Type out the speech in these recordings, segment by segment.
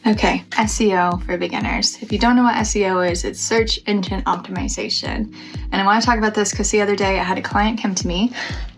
Okay, SEO for beginners. If you don't know what SEO is, it's search engine optimization. And I want to talk about this because the other day I had a client come to me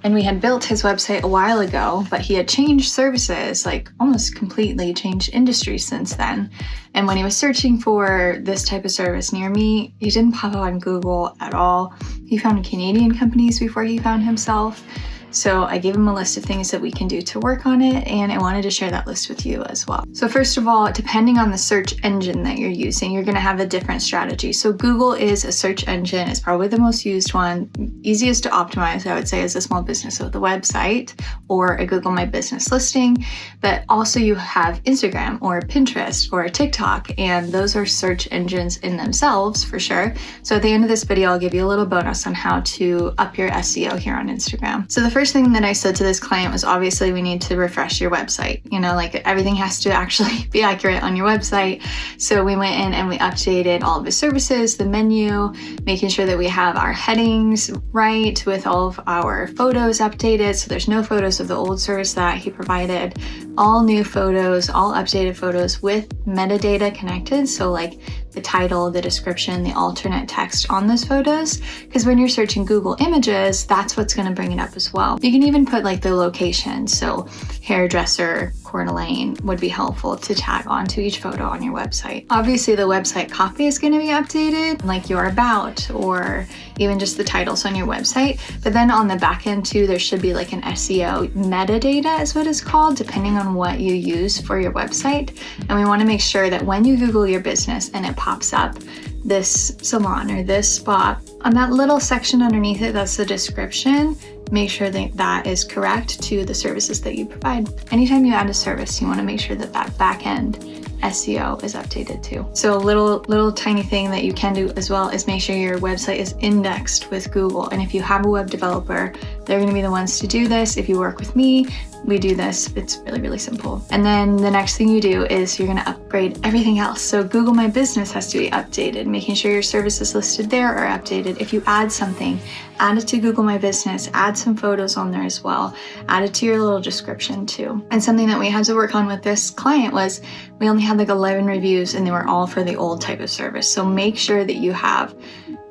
and we had built his website a while ago, but he had changed services, like almost completely changed industry since then. And when he was searching for this type of service near me, he didn't pop up on Google at all. He found Canadian companies before he found himself. So I gave him a list of things that we can do to work on it, and I wanted to share that list with you as well. So first of all, depending on the search engine that you're using, you're gonna have a different strategy. So Google is a search engine. It's probably the most used one, easiest to optimize, I would say, as a small business with a website or a Google My Business listing. But also you have Instagram or Pinterest or TikTok, and those are search engines in themselves for sure. So at the end of this video, I'll give you a little bonus on how to up your SEO here on Instagram. So the first thing that I said to this client was obviously we need to refresh your website. You know, like everything has to actually be accurate on your website. So we went in and we updated all of the services, the menu, making sure that we have our headings right with all of our photos updated. So there's no photos of the old service that he provided, all new photos, all updated photos with metadata connected. So like the title, the description, the alternate text on those photos. Because when you're searching Google Images, that's what's going to bring it up as well. You can even put like the location. So hairdresser, Coeur d'Alene would be helpful to tag onto each photo on your website. Obviously the website copy is going to be updated, like your about or even just the titles on your website. But then on the back end too, there should be like an SEO metadata is what it's called, depending on what you use for your website. And we want to make sure that when you Google your business and it pops up this salon or this spa, on that little section underneath it, that's the description, make sure that that is correct to the services that you provide. Anytime you add a service, you want to make sure that that back end SEO is updated too. So a little tiny thing that you can do as well is make sure your website is indexed with Google. And if you have a web developer, they're going to be the ones to do this. If you work with me, we do this. It's really, really simple. And then the next thing you do is you're going to upgrade everything else. So Google My Business has to be updated, making sure your services listed there are updated. If you add something, add it to Google My Business, add some photos on there as well, add it to your little description too. And something that we had to work on with this client was we only had like 11 reviews and they were all for the old type of service. So make sure that you have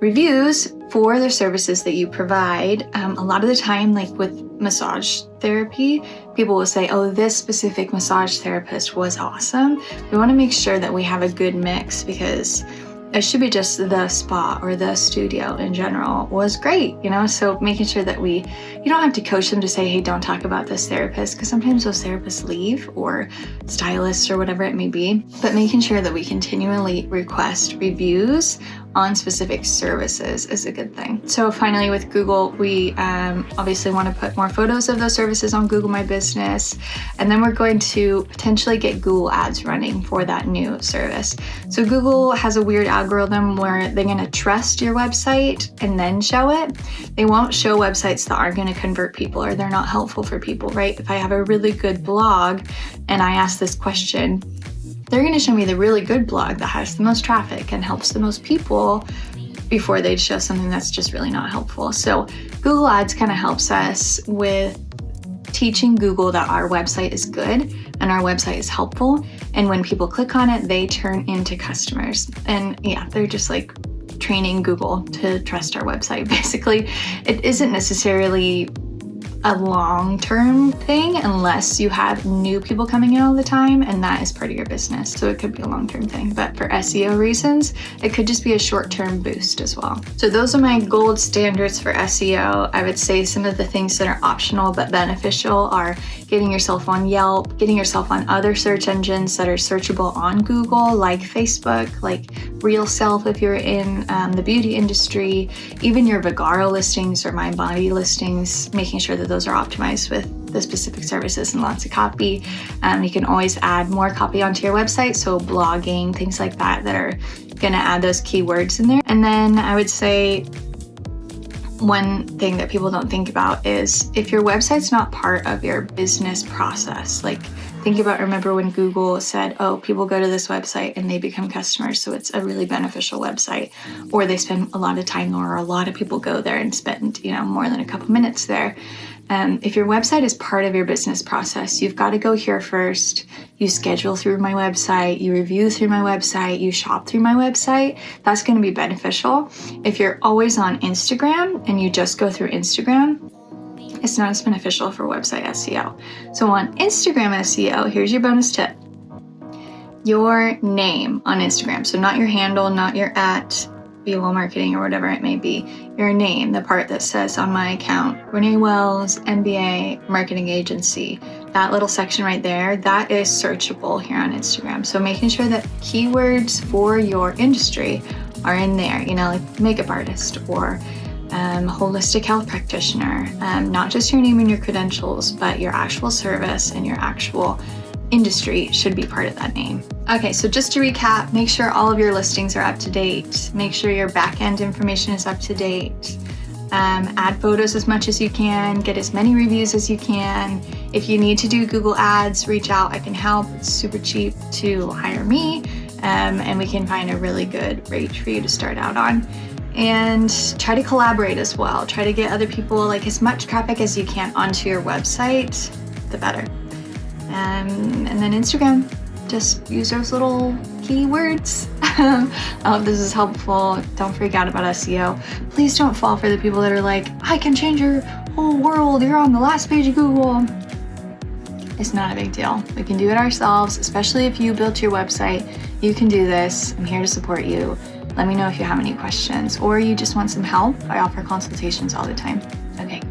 reviews for the services that you provide. A lot of the time, like with massage therapy, people will say, oh, this specific massage therapist was awesome. We want to make sure that we have a good mix because it should be just the spa or the studio in general was great, you know? So making sure that you don't have to coach them to say, hey, don't talk about this therapist, because sometimes those therapists leave or stylists or whatever it may be, but making sure that we continually request reviews on specific services is a good thing. So finally with Google, we obviously want to put more photos of those services on Google My Business, and then we're going to potentially get Google ads running for that new service. So Google has a weird algorithm where they're going to trust your website and then show it. They won't show websites that aren't going to convert people or they're not helpful for people, right? If I have a really good blog and I ask this question, they're going to show me the really good blog that has the most traffic and helps the most people before they show something that's just really not helpful. So Google Ads kind of helps us with teaching Google that our website is good and our website is helpful. And when people click on it, they turn into customers. And yeah, they're just like training Google to trust our website. Basically, it isn't necessarily a long-term thing unless you have new people coming in all the time, and that is part of your business. So it could be a long-term thing, but for SEO reasons, it could just be a short-term boost as well. So those are my gold standards for SEO. I would say some of the things that are optional but beneficial are getting yourself on Yelp, getting yourself on other search engines that are searchable on Google, like Facebook, like Real Self if you're in the beauty industry, even your Vagaro listings or My Body listings, making sure that those are optimized with the specific services and lots of copy. You can always add more copy onto your website, so blogging, things like that are going to add those keywords in there. And then I would say one thing that people don't think about is if your website's not part of your business process, like remember when Google said, oh, people go to this website and they become customers, so it's a really beneficial website, or they spend a lot of time there, or a lot of people go there and spend, more than a couple minutes there. If your website is part of your business process, you've got to go here first. You schedule through my website, you review through my website, you shop through my website. That's going to be beneficial. If you're always on Instagram and you just go through Instagram, it's not as beneficial for website SEO. So on Instagram SEO, here's your bonus tip. Your name on Instagram, so not your handle, not your @BeWell Marketing or whatever it may be, your name, the part that says on my account, Renee Wells, MBA, Marketing Agency, that little section right there, that is searchable here on Instagram. So making sure that keywords for your industry are in there, like makeup artist or holistic health practitioner, not just your name and your credentials, but your actual service and your actual industry should be part of that name. Okay, so just to recap, make sure all of your listings are up to date. Make sure your back-end information is up to date. Add photos as much as you can, get as many reviews as you can. If you need to do Google Ads, reach out, I can help. It's super cheap to hire me, and we can find a really good rate for you to start out on. And try to collaborate as well. Try to get other people, like as much traffic as you can onto your website, the better. And then Instagram, just use those little keywords. I hope this is helpful. Don't freak out about SEO. Please don't fall for the people that are like, I can change your whole world. You're on the last page of Google. It's not a big deal. We can do it ourselves, especially if you built your website. You can do this. I'm here to support you. Let me know if you have any questions or you just want some help. I offer consultations all the time. Okay,